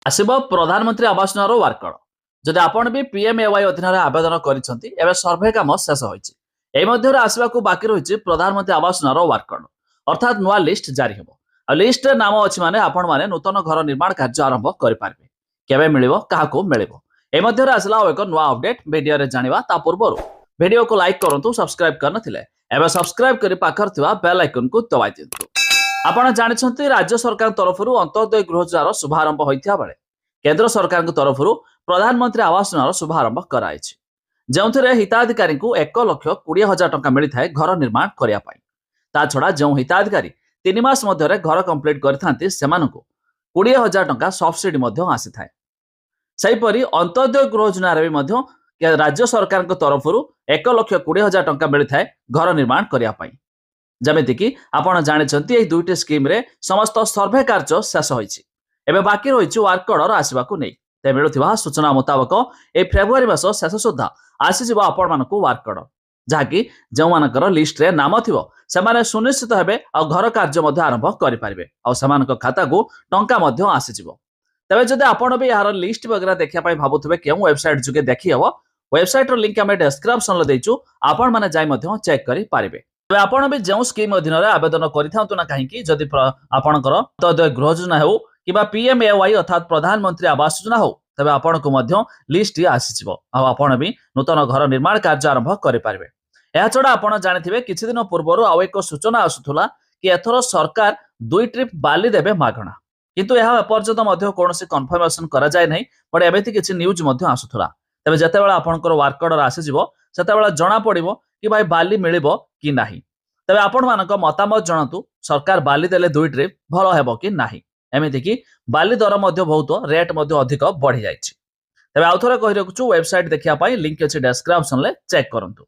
ଆସିବ ପ୍ରଧାନମନ୍ତ୍ରୀ ଆବାସ ଯୋଜନାର ୱାର୍କର। ଯଦି ଆପଣ ବି ପିଏମଏୱାଇ ଅଧୀନରେ ଆବେଦନ କରିଛନ୍ତି, ଏବେ ସର୍ଭେ କାମ ଶେଷ ହୋଇଛି। ଏହି ମଧ୍ୟରେ ଆସିବାକୁ ବାକି ରହିଛି ପ୍ରଧାନମନ୍ତ୍ରୀ ଆବାସ ଯୋଜନାର ୱାର୍କର, ଅର୍ଥାତ୍ ନୂଆ ଲିଷ୍ଟ ଜାରି ହେବ। ଆଉ ଲିଷ୍ଟରେ ନାମ ଅଛି ମାନେ ଆପଣମାନେ ନୂତନ ଘର ନିର୍ମାଣ କାର୍ଯ୍ୟ ଆରମ୍ଭ କରିପାରିବେ। କେବେ ମିଳିବ, କାହାକୁ ମିଳିବ, ଏ ମଧ୍ୟରେ ଆସିଲା ଆଉ ଏକ ନୂଆ ଅପଡେଟ୍ ଭିଡିଓରେ ଜାଣିବା। ତା ପୂର୍ବରୁ ଭିଡିଓକୁ ଲାଇକ୍ କରନ୍ତୁ, ସବସ୍କ୍ରାଇବ କରିନଥିଲେ ଏବେ ସବସ୍କ୍ରାଇବ କରି ପାଖରେ ଥିବା ବେଲ୍ ଆଇକନକୁ ଦବାଇ ଦିଅନ୍ତୁ। ଆପଣ ଜାଣିଛନ୍ତି ରାଜ୍ୟ ସରକାରଙ୍କ ତରଫରୁ ଅନ୍ତୋଦୟ ଗୃହ ଯୋଜନାର ଶୁଭାରମ୍ଭ ହୋଇଥିବା ବେଳେ କେନ୍ଦ୍ର ସରକାରଙ୍କ ତରଫରୁ ପ୍ରଧାନମନ୍ତ୍ରୀ ଆବାସ ଯୋଜନାର ଶୁଭାରମ୍ଭ କରାଯାଇଛି, ଯେଉଁଥିରେ ହିତାଧିକାରୀଙ୍କୁ 1,20,000 ଟଙ୍କା ମିଳିଥାଏ ଘର ନିର୍ମାଣ କରିବା ପାଇଁ। ତା ଛଡ଼ା ଯେଉଁ ହିତାଧିକାରୀ 3 ମାସ ମଧ୍ୟରେ ଘର କମ୍ପ୍ଲିଟ୍ କରିଥାନ୍ତି ସେମାନଙ୍କୁ 20,000 ଟଙ୍କା ସବସିଡି ମଧ୍ୟ ଆସିଥାଏ। ସେହିପରି ଅନ୍ତୋଦୟ ଗୃହ ଯୋଜନାରେ ବି ମଧ୍ୟ ରାଜ୍ୟ ସରକାରଙ୍କ ତରଫରୁ 1,20,000 ଟଙ୍କା ମିଳିଥାଏ ଘର ନିର୍ମାଣ କରିବା ପାଇଁ। ଯେମିତିକି ଆପଣ ଜାଣିଛନ୍ତି ଏହି ଦୁଇଟି ସ୍କିମ୍ରେ ସମସ୍ତ ସର୍ଭେ କାର୍ଯ୍ୟ ଶେଷ ହୋଇଛି। ଏବେ ବାକି ରହିଛି ୱାର୍କ ଅର୍ଡର ଆସିବାକୁ ନେଇ। ତେବେ ମିଳୁଥିବା ସୂଚନା ମୁତାବକ ଏହି ଫେବୃଆରୀ ମାସ ଶେଷ ସୁଦ୍ଧା ଆସିଯିବ ଆପଣମାନଙ୍କୁ ୱାର୍କ ଅର୍ଡର, ଯାହାକି ଯେଉଁମାନଙ୍କର ଲିଷ୍ଟରେ ନାମ ଥିବ ସେମାନେ ସୁନିଶ୍ଚିତ ହେବେ ଆଉ ଘର କାର୍ଯ୍ୟ ମଧ୍ୟ ଆରମ୍ଭ କରିପାରିବେ ଆଉ ସେମାନଙ୍କ ଖାତାକୁ ଟଙ୍କା ମଧ୍ୟ ଆସିଯିବ। ତେବେ ଯଦି ଆପଣ ବି ଏହାର ଲିଷ୍ଟ ବଗେରା ଦେଖିବା ପାଇଁ ଭାବୁଥିବେ କେଉଁ ୱେବସାଇଟ୍ ଯୋଗେ ଦେଖିହେବ, ୱେବସାଇଟ୍ର ଲିଙ୍କ ଆମେ ଡେସ୍କ୍ରିପ୍ସନରେ ଦେଇଛୁ, ଆପଣମାନେ ଯାଇ ମଧ୍ୟ ଚେକ୍ କରିପାରିବେ। ତେବେ ଆପଣ ବି ଯେଉଁ ସ୍କିମ୍ ଅଧୀନରେ ଆବେଦନ କରିଥାନ୍ତୁ ନା କାହିଁକି, ଯଦି ଆପଣଙ୍କର ଅନ୍ତୋଦୟ ଗୃହ ଯୋଜନା ହେଉ କିମ୍ବା ପିଏମଏୱାଇ ଅର୍ଥାତ୍ ପ୍ରଧାନମନ୍ତ୍ରୀ ଆବାସ ଯୋଜନା ହେଉ, ତେବେ ଆପଣଙ୍କୁ ମଧ୍ୟ ଲିଷ୍ଟ ଆସିଯିବ ଆଉ ଆପଣ ବି ନୂତନ ଘର ନିର୍ମାଣ କାର୍ଯ୍ୟ ଆରମ୍ଭ କରିପାରିବେ। ଏହାଛଡ଼ା ଆପଣ ଜାଣିଥିବେ କିଛି ଦିନ ପୂର୍ବରୁ ଆଉ ଏକ ସୂଚନା ଆସୁଥିଲା କି ଏଥର ସରକାର 2 ଟ୍ରିପ୍ ବାଲି ଦେବେ ମାଗଣା, କିନ୍ତୁ ଏହା ଏପର୍ଯ୍ୟନ୍ତ ମଧ୍ୟ କୌଣସି କନଫର୍ମେସନ କରାଯାଇ ନାହିଁ। ବଟ୍ ଏମିତି କିଛି ନ୍ୟୁଜ୍ ମଧ୍ୟ ଆସୁଥିଲା। ତେବେ ଯେତେବେଳେ ଆପଣଙ୍କର ୱାର୍କ ଅର୍ଡର ଆସିଯିବ ସେତେବେଳେ ଜଣାପଡ଼ିବ କି ଭାଇ ବାଲି ମିଳିବ କି ନାହିଁ। ତେବେ ଆପଣମାନଙ୍କ ମତାମତ ଜଣାନ୍ତୁ, ସରକାର ବାଲି ଦେଲେ 2 ଟ୍ରିପ୍ ଭଲ ହେବ କି ନାହିଁ। ଏମିତିକି ବାଲି ଦର ମଧ୍ୟ ବହୁତ ରେଟ୍ ମଧ୍ୟ ଅଧିକ ବଢ଼ିଯାଇଛି। ତେବେ ଆଉ ଥରେ କହି ରଖୁଛୁ, ୱେବସାଇଟ୍ ଦେଖିବା ପାଇଁ ଲିଙ୍କ ଅଛି ଡେସ୍କ୍ରିପ୍ସନରେ, ଚେକ୍ କରନ୍ତୁ।